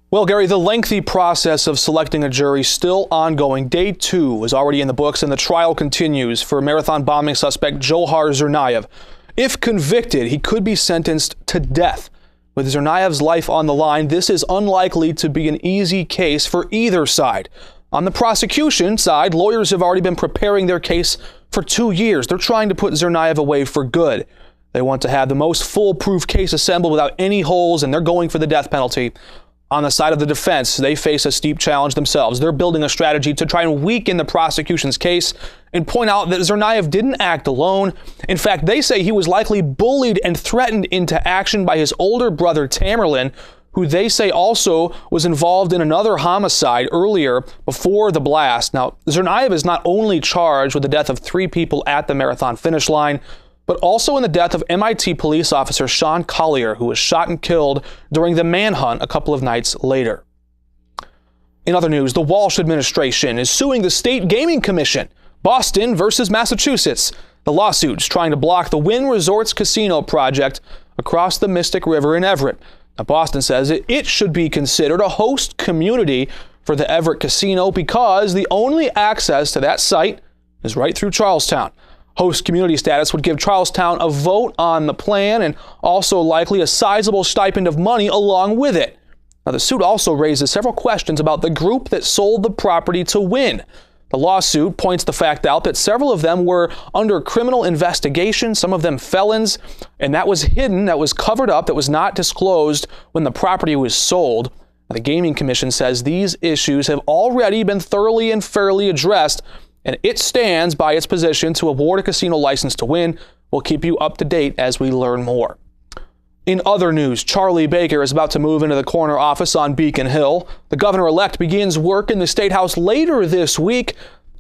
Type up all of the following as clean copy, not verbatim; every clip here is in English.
Well, Gary, the lengthy process of selecting a jury still ongoing. Day 2 is already in the books, and the trial continues for marathon bombing suspect Johar Tsarnaev. If convicted, he could be sentenced to death. With Tsarnaev's life on the line, this is unlikely to be an easy case for either side. On the prosecution side, lawyers have already been preparing their case for 2 years. They're trying to put Tsarnaev away for good. They want to have the most foolproof case assembled without any holes, and they're going for the death penalty. On the side of the defense, they face a steep challenge themselves. They're building a strategy to try and weaken the prosecution's case and point out that Tsarnaev didn't act alone. In fact, they say he was likely bullied and threatened into action by his older brother Tamerlan, who they say also was involved in another homicide earlier before the blast. Now, Tsarnaev is not only charged with the death of 3 people at the marathon finish line, but also in the death of MIT police officer Sean Collier, who was shot and killed during the manhunt a couple of nights later. In other news, the Walsh administration is suing the State Gaming Commission, Boston versus Massachusetts. The lawsuit's trying to block the Wynn Resorts Casino project across the Mystic River in Everett. Now, Boston says it should be considered a host community for the Everett Casino because the only access to that site is right through Charlestown. Host community status would give Charlestown a vote on the plan and also likely a sizable stipend of money along with it. Now, the suit also raises several questions about the group that sold the property to Wynn. The lawsuit points the fact out that several of them were under criminal investigation, some of them felons, and that was hidden, that was covered up, that was not disclosed when the property was sold. Now, the Gaming Commission says these issues have already been thoroughly and fairly addressed, and it stands by its position to award a casino license to Wynn. We'll keep you up to date as we learn more. In other news, Charlie Baker is about to move into the corner office on Beacon Hill. The governor-elect begins work in the State House later this week,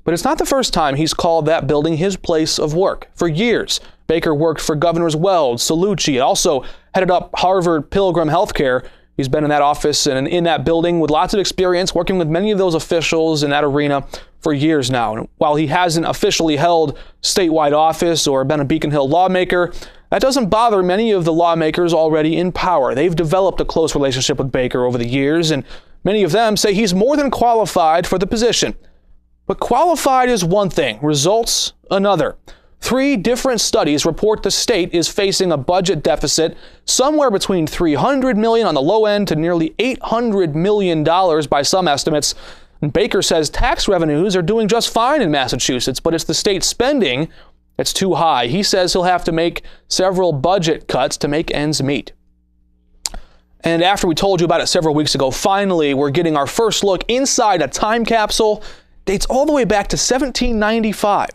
but it's not the first time he's called that building his place of work. For years, Baker worked for Governors Weld, Cellucci, and also headed up Harvard Pilgrim Healthcare. He's been in that office and in that building with lots of experience working with many of those officials in that arena for years now. And while he hasn't officially held statewide office or been a Beacon Hill lawmaker, that doesn't bother many of the lawmakers already in power. They've developed a close relationship with Baker over the years, and many of them say he's more than qualified for the position. But qualified is one thing, results another. 3 different studies report the state is facing a budget deficit somewhere between $300 million on the low end to nearly $800 million by some estimates. And Baker says tax revenues are doing just fine in Massachusetts, but it's the state spending that's too high. He says he'll have to make several budget cuts to make ends meet. And after we told you about it several weeks ago, finally we're getting our first look inside a time capsule. Dates all the way back to 1795.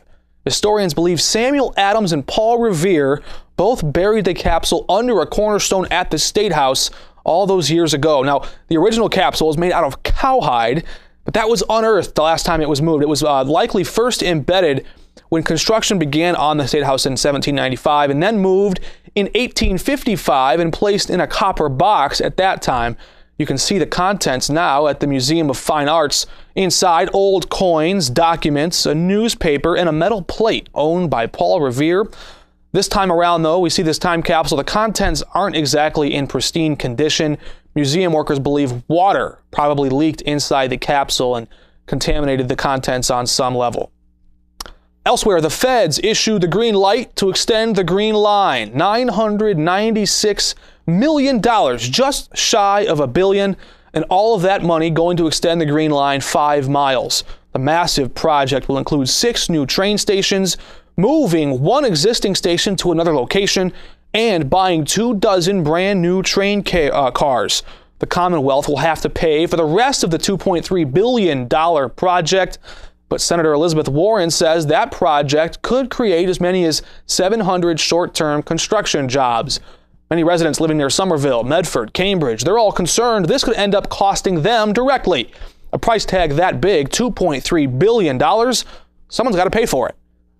Historians believe Samuel Adams and Paul Revere both buried the capsule under a cornerstone at the State House all those years ago. Now, the original capsule was made out of cowhide, but that was unearthed the last time it was moved. It was likely first embedded when construction began on the State House in 1795 and then moved in 1855 and placed in a copper box at that time. You can see the contents now at the Museum of Fine Arts. Inside, old coins, documents, a newspaper, and a metal plate owned by Paul Revere. This time around, though, we see this time capsule. The contents aren't exactly in pristine condition. Museum workers believe water probably leaked inside the capsule and contaminated the contents on some level. Elsewhere, the feds issued the green light to extend the Green Line. $996 million, just shy of $1 billion, and all of that money going to extend the Green Line 5 miles. The massive project will include 6 new train stations, moving 1 existing station to another location, and buying 24 brand new train cars. The Commonwealth will have to pay for the rest of the $2.3 billion project. But Senator Elizabeth Warren says that project could create as many as 700 short-term construction jobs. Many residents living near Somerville, Medford, Cambridge, they're all concerned this could end up costing them directly. A price tag that big, $2.3 billion, someone's got to pay for it.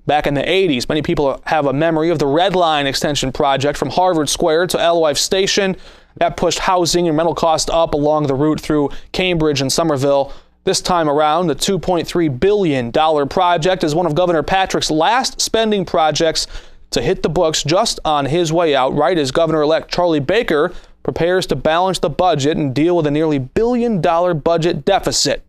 Back in the 80s, many people have a memory of the Red Line extension project from Harvard Square to Alewife Station. That pushed housing and rental costs up along the route through Cambridge and Somerville. This time around, the $2.3 billion project is one of Governor Patrick's last spending projects to hit the books just on his way out, right as Governor-elect Charlie Baker prepares to balance the budget and deal with a nearly $1 billion budget deficit.